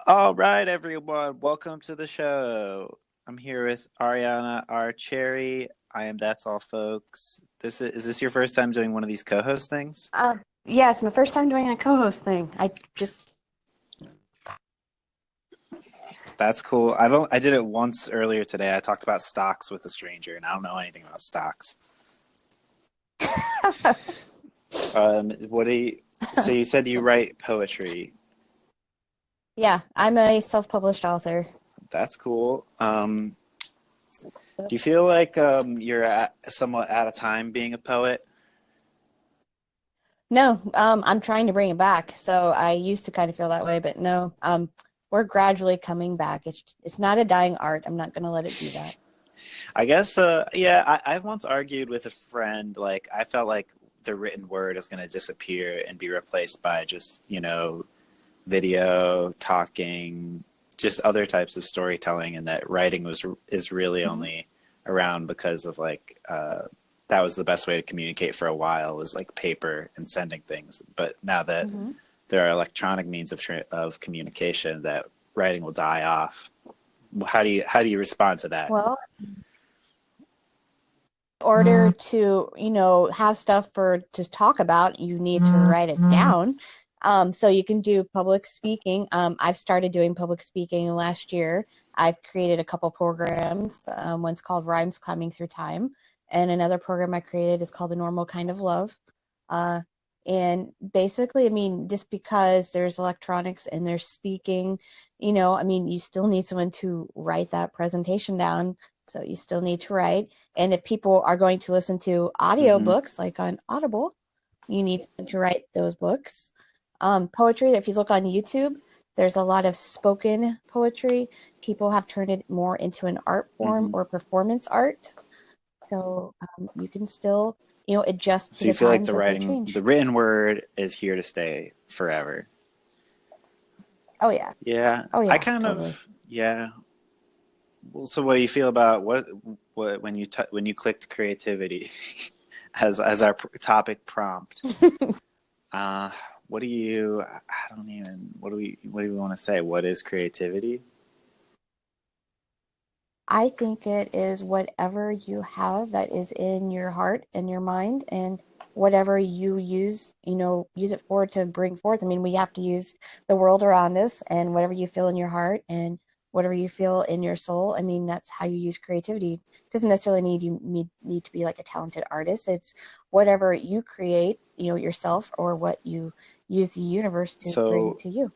All right, everyone, welcome to the show. I'm here with Ariana R. Cherry. I am That's All Folks. Is this your first time doing one of these co-host things? Yeah, it's my first time doing a co-host thing. I just That's cool. I did it once earlier today. I talked about stocks with a stranger, and I don't know anything about stocks. What do you? So you said you write poetry. yeah, I'm a self-published author. That's cool. Do you feel like somewhat out of time being a poet? No, I'm trying to bring it back. So I used to kind of feel that way, but no, we're gradually coming back. It's not a dying art. I'm not going to let it be that. I guess, yeah, I've once argued with a friend, like, I felt like the written word is going to disappear and be replaced by just, video, talking, just other types of storytelling, and that writing is really Hmm. only around because of that was the best way to communicate for a while was like paper and sending things. But now that Hmm. there are electronic means of communication, that writing will die off. How do you respond to that? Well, in order to, have stuff to talk about, you need to write it down. So you can do public speaking. I've started doing public speaking last year. I've created a couple programs. One's called Rhymes Climbing Through Time, and another program I created is called The Normal Kind of Love. Uh, and basically, I mean, just because there's electronics and there's speaking, I mean, you still need someone to write that presentation down. So you still need to write. And if people are going to listen to audio Hmm. books, like on Audible, you need to write those books. Poetry, if you look on YouTube, there's a lot of spoken poetry. People have turned it more into an art form Hmm. or performance art. So you can still, adjust to So you the feel like times as they the change. written word is here to stay forever. Oh, yeah. Yeah, Oh, I yeah, kind totally. of, yeah. Well, so what do you feel about what when you clicked creativity as our topic prompt? Uh, what do you? I don't even. What do we want to say? What is creativity? I think it is whatever you have that is in your heart and your mind, and whatever you use it for to bring forth. I mean, we have to use the world around us, and whatever you feel in your heart and whatever you feel in your soul. I mean, that's how you use creativity. It doesn't necessarily need to be like a talented artist. It's whatever you create, yourself, or what you use the universe to bring So to you.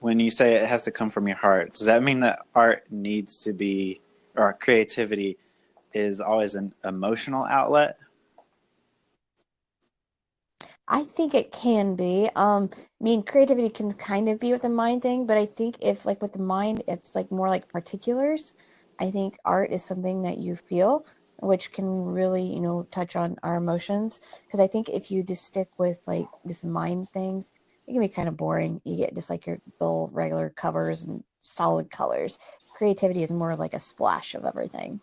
when you say it has to come from your heart, does that mean that art needs to be, or creativity is always an emotional outlet? I think it can be. I mean, creativity can kind of be with the mind thing, but I think if like with the mind, it's like more like particulars. I think art is something that you feel, which can really, touch on our emotions. Because I think if you just stick with like this mind things, it can be kind of boring. You get just like your dull regular covers and solid colors. Creativity is more like a splash of everything.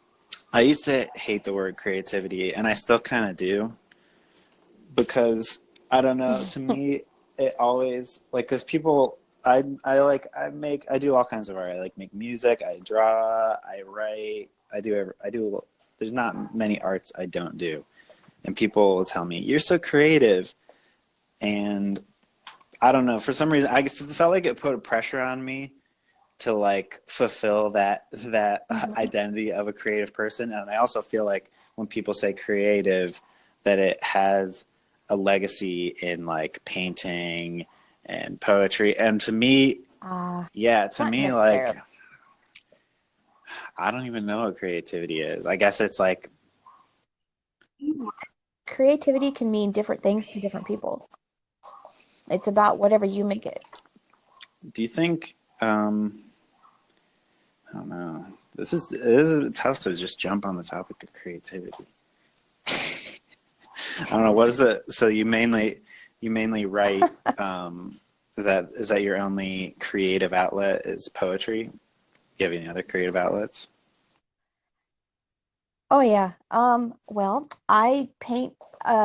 I used to hate the word creativity, and I still kind of do because I don't know. To me, it always like because people. I do all kinds of art. I like make music. I draw. I write. I do. There's not many arts I don't do, and people will tell me you're so creative, and I don't know. For some reason, I felt like it put a pressure on me to like fulfill that Hmm. identity of a creative person, and I also feel like when people say creative, that it has a legacy in like painting and poetry, and to me, yeah, to Not me, like necessarily. I don't even know what creativity is. I guess it's like, Creativity can mean different things to different people. It's about whatever you make it. do you think? I don't know. This is tough to just jump on the topic of creativity. I don't know. What is it? So you mainly write. Is that your only creative outlet? Is poetry? Do you have any other creative outlets? Oh yeah. Well, I paint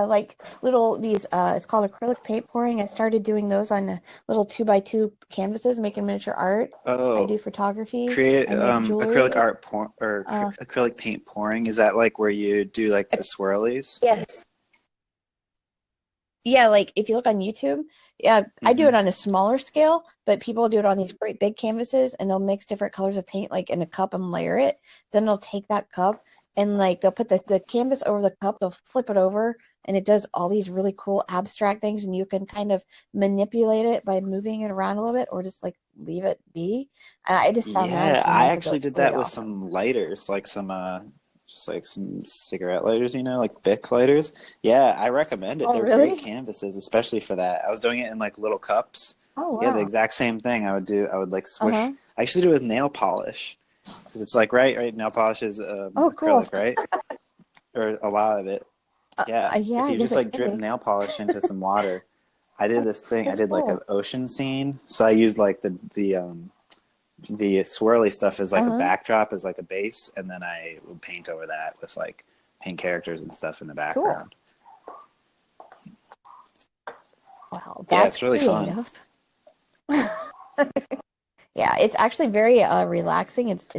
like little these it's called acrylic paint pouring. I started doing those on little 2x2 canvases, making miniature art. I do Oh, photography. create I make acrylic jewelry. art or Uh, acrylic paint pouring. Is that like where you do like the swirlies? yes. Yeah, like if you look on YouTube, yeah, I do it Mm-hmm. on a smaller scale, but people do it on these great big canvases and they'll mix different colors of paint like in a cup and layer it. Then they'll take that cup and like they'll put the canvas over the cup, they'll flip it over, and it does all these really cool abstract things, and you can kind of manipulate it by moving it around a little bit or just like leave it be. I just found that a Yeah, few I months ago. actually It's did really that with awesome. some lighters, like some just like some cigarette lighters, like Bic lighters. Yeah, I recommend it. Oh, They're great really? canvases, especially for that. I was doing it in like little cups. Oh, Yeah, the wow. exact same thing. I would like swish. Uh-huh. I actually do it with nail polish because it's like right. Nail polish is Oh, cool. acrylic, right? Or a lot of it. Yeah, Yeah, if I you guess just it like can drip be. nail polish into some water. I did this thing. I That's did like an cool. ocean scene, so I used like the swirly stuff as like a Uh-huh. backdrop, as like a base, and then I would paint over that with like paint characters and stuff in the Cool. background. Wow, Yeah, that's it's really fun. creative. Yeah, it's actually very relaxing. It's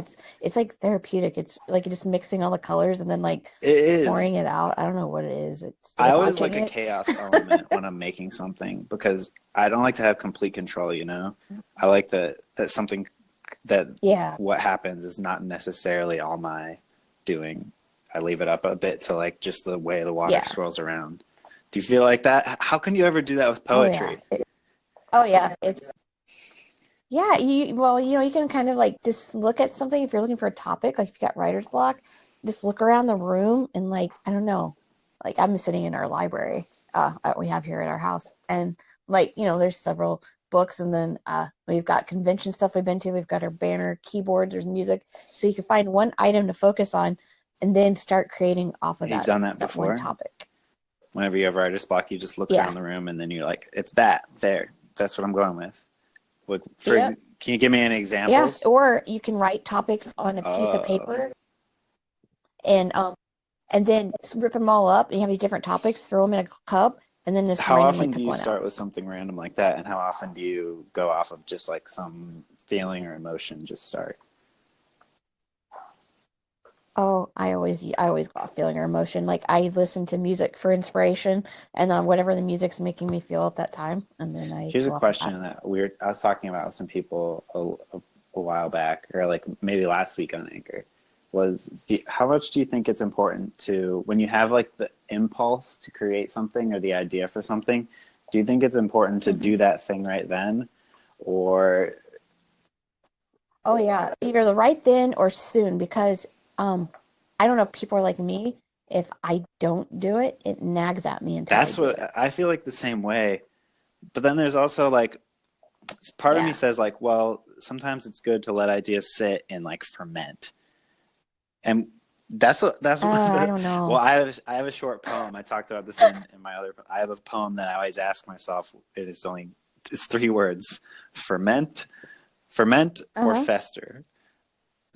like therapeutic. It's like just mixing all the colors and then like It is. pouring it out. I don't know what it is. It's I like always watching like a it. chaos element when I'm making something because I don't like to have complete control. I like that something that Yeah. what happens is not necessarily all my doing. I leave it up a bit to like just the way the water Yeah. swirls around. Do you feel like that? How can you ever do that with Oh yeah. poetry? Oh yeah. It's yeah, well, you can kind of like just look at something if you're looking for a topic, like if you got writer's block, just look around the room and like I don't know, like I'm sitting in our library we have here at our house, and like there's several books, and then we've got convention stuff we've been to. We've got our banner, keyboard, there's music, so you can find one item to focus on, and then start creating off of You've that done that that one before? topic. Whenever you have writer's block, you just look Yeah. around the room and then you're like, it's that there. That's what I'm going with. What for? Yep. Can you give me any Yeah. examples? Or you can write topics on a piece of Uh, paper and then just rip them all up and you have these different topics, throw them in a cup, and then just how randomly often do pick you one out. start with something random like that, and how often do you go off of just like some feeling or emotion? Just start. Oh, I always go off feeling or emotion. Like I listen to music for inspiration and whatever the music's making me feel at that time, and then I Here's a go off of that. question that I was talking about with some people a while back, or like maybe last week on Anchor. How much do you think it's important to, when you have like the impulse to create something or the idea for something, do you think it's important to Hmm. do that thing right then, or Oh yeah, either the right then or soon because um I don't know if people are like me. If I don't do it, it nags at me until I that's do what it. I feel like the same way. But then there's also like part of me Yeah. says like, well, sometimes it's good to let ideas sit and like ferment. And that's one of I the don't well, know. I have a short poem. I talked about this in my other. I have a poem that I always ask myself. It's 3 words: ferment, or Uh-huh. fester.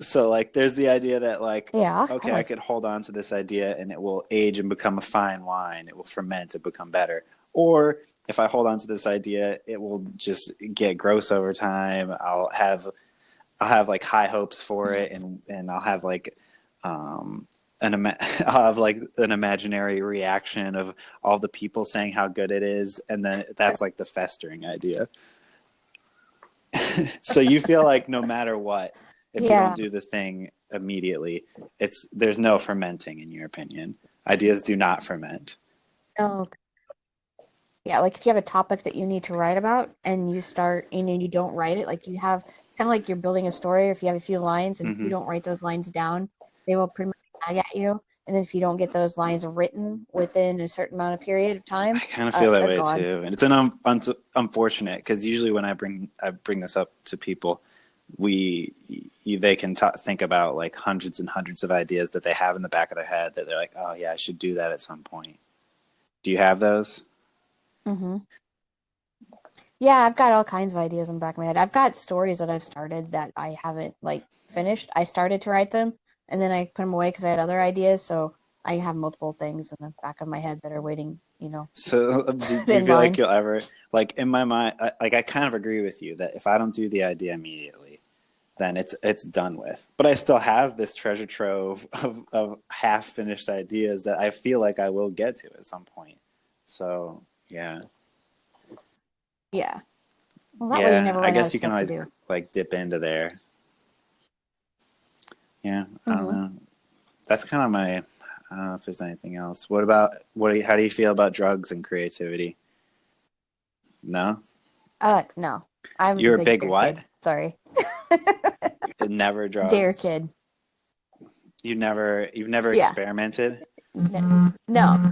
So like there's the idea that like, Yeah, I okay, I like could hold on to this idea and it will age and become a fine wine. It will ferment and become better. Or if I hold on to this idea, it will just get gross over time. I'll have like high hopes for it, and I'll have like um I'll have like an imaginary reaction of all the people saying how good it is, and then that's like the festering idea. So you feel like no matter what, if you don't yeah. do the thing immediately, there's no fermenting in your opinion. Ideas do not ferment. Oh, yeah, like if you have a topic that you need to write about and you start and you don't write it, like you have kind of like you're building a story. If you have a few lines and you Hmm. don't write those lines down, they will pretty much nag at you. And then if you don't get those lines written within a certain amount of period of I time, kind of feel that they're way gone. too, and it's unfortunate because usually when I bring this up to people, we they can think about like hundreds and hundreds of ideas that they have in the back of their head that they're like, oh yeah, I should do that at some point. Do you have those? Hmm. Yeah, I've got all kinds of ideas in the back of my head. I've got stories that I've started that I haven't like finished. I started to write them and then I put them away because I had other ideas. So I have multiple things in the back of my head that are waiting, So do you in feel like line. you'll ever, like in my mind, I kind of agree with you that if I don't do the idea immediately, then it's done with. But I still have this treasure trove of half finished ideas that I feel like I will get to at some point. So yeah, Yeah. Well, that way you yeah. never I run out of guess you can stuff to always do. like dip into there. Yeah, I don't Hmm. know. That's kind of my. I don't know if there's anything else. What about how do you feel about drugs and creativity? No, No. I was a you're a big big dare what? kid. Sorry. Never Dare drugs. kid. You've never Yeah. experimented. No.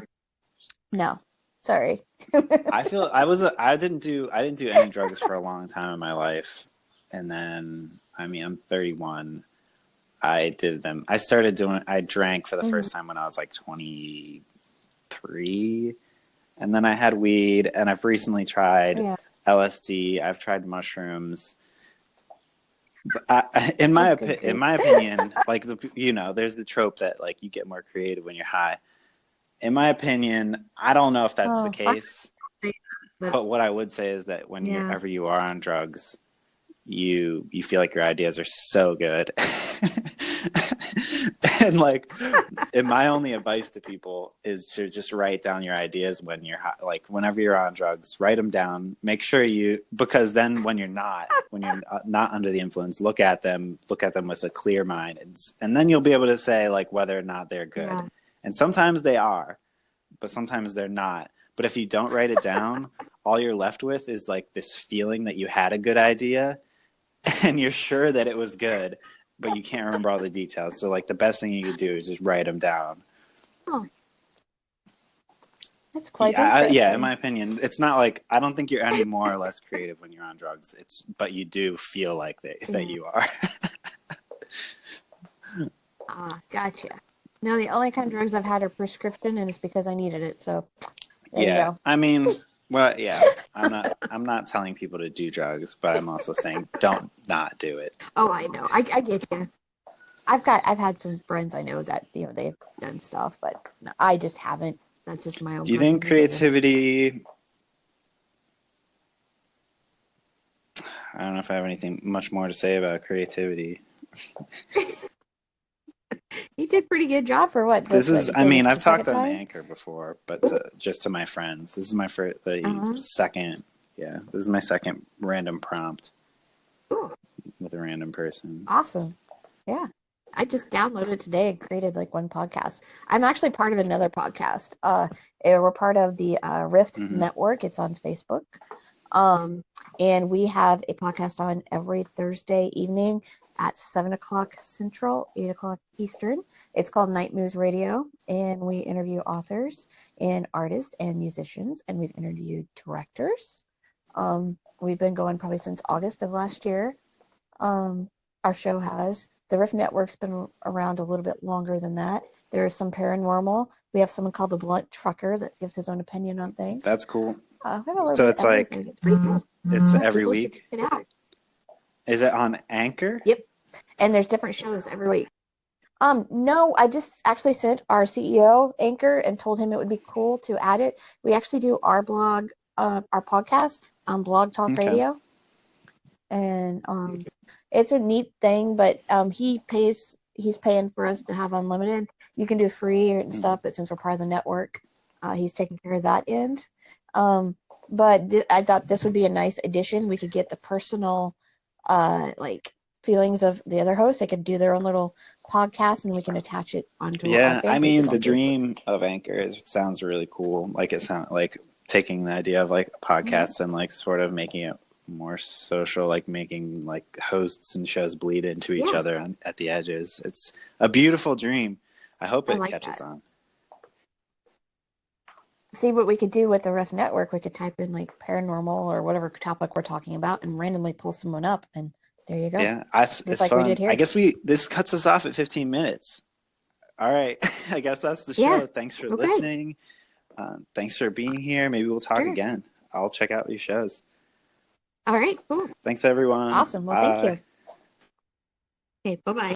No. Sorry. I feel I didn't do any drugs for a long time in my life, and then I mean I'm 31. I did them. I drank for the Hmm. first time when I was like 23, and then I had weed, and I've recently tried Yeah. LSD. I've tried mushrooms. Oh, good In grief. my opinion, like there's the trope that like you get more creative when you're high. In my opinion, I don't know if that's the Oh, I case, say that, but but what I would say is that yeah. whenever you are on drugs, you feel like your ideas are so good. And like, and my only advice to people is to just write down your ideas when you're high, like whenever you're on drugs, write them down. Make sure because then when you're not under the influence, look at them with a clear mind, and then you'll be able to say like whether or not they're good. Yeah. And sometimes they are, but sometimes they're not. But if you don't write it down, all you're left with is like this feeling that you had a good idea and you're sure that it was good, but you can't remember all the details. So like the best thing you could do is just write them down. Oh, that's quite Yeah. In interesting. my opinion, it's not like I don't think you're any more or less creative when you're on drugs. But you do feel like that Yeah. you are. Ah, gotcha. No, the only kind of drugs I've had are prescription, and it's because I needed it. So there you Yeah, go. I mean, well, yeah. I'm not telling people to do drugs, but I'm also saying don't not do it. Oh, I know. I get you. I've had some friends I know that they've done stuff, but no, I just haven't. That's just my own Do you personal think decision. creativity? I don't know if I have anything much more to say about creativity. You did pretty good job for what? This is, You I say this mean, is I've the second talked on time? Anchor before, but just to my friends. This is my first, Uh-huh. second, yeah, this is my second random prompt Cool. with a random person. Awesome. Yeah. I just downloaded today and created like one podcast. I'm actually part of another podcast. We're part of the Rift Hmm. Network. It's on Facebook. Um, and we have a podcast on every Thursday evening at 7 o'clock Central, 8 o'clock Eastern. It's called Night Moves Radio, and we interview authors and artists and musicians, and we've interviewed directors. We've been going probably since August of last year. Our show has. The Rift Network's been around a little bit longer than that. There is some paranormal. We have someone called the Blunt Trucker that gives his own opinion on things. That's cool. We have a little So bit of it's like, everything. It's pretty cool. it's Yeah, every people should check week. it out. Is it on Anchor? Yep. And there's different shows every week. No, I just actually sent our CEO Anchor and told him it would be cool to add it. We actually do our blog, our podcast on Blog Talk Okay. Radio, and it's a neat thing. But he's paying for us to have unlimited. You can do free and stuff, but since we're part of the network, he's taking care of that end. But I thought this would be a nice addition. We could get the personal, like feelings of the other hosts. They could do their own little podcast, and we can attach it onto our Yeah, fan I pages mean, the on Facebook. dream of Anchor sounds really cool. Like it sounds like taking the idea of like Mm-hmm. podcasts and like sort of making it more social, like making like hosts and shows bleed into each Yeah, other at the edges. It's a beautiful dream. I hope I it like catches that. on. See what we could do with the Rift Network. We could type in like paranormal or whatever topic we're talking about, and randomly pull someone up, and there you go, Yeah, just it's like we did fun. I here. guess this cuts us off at 15 minutes. All right. I guess that's the Yeah. show. Thanks for Okay. listening. Thanks for being here. Maybe we'll talk Sure. again. I'll check out your shows. All right. Cool. Thanks, everyone. Awesome. Well, thank Bye. you. Okay. Bye-bye.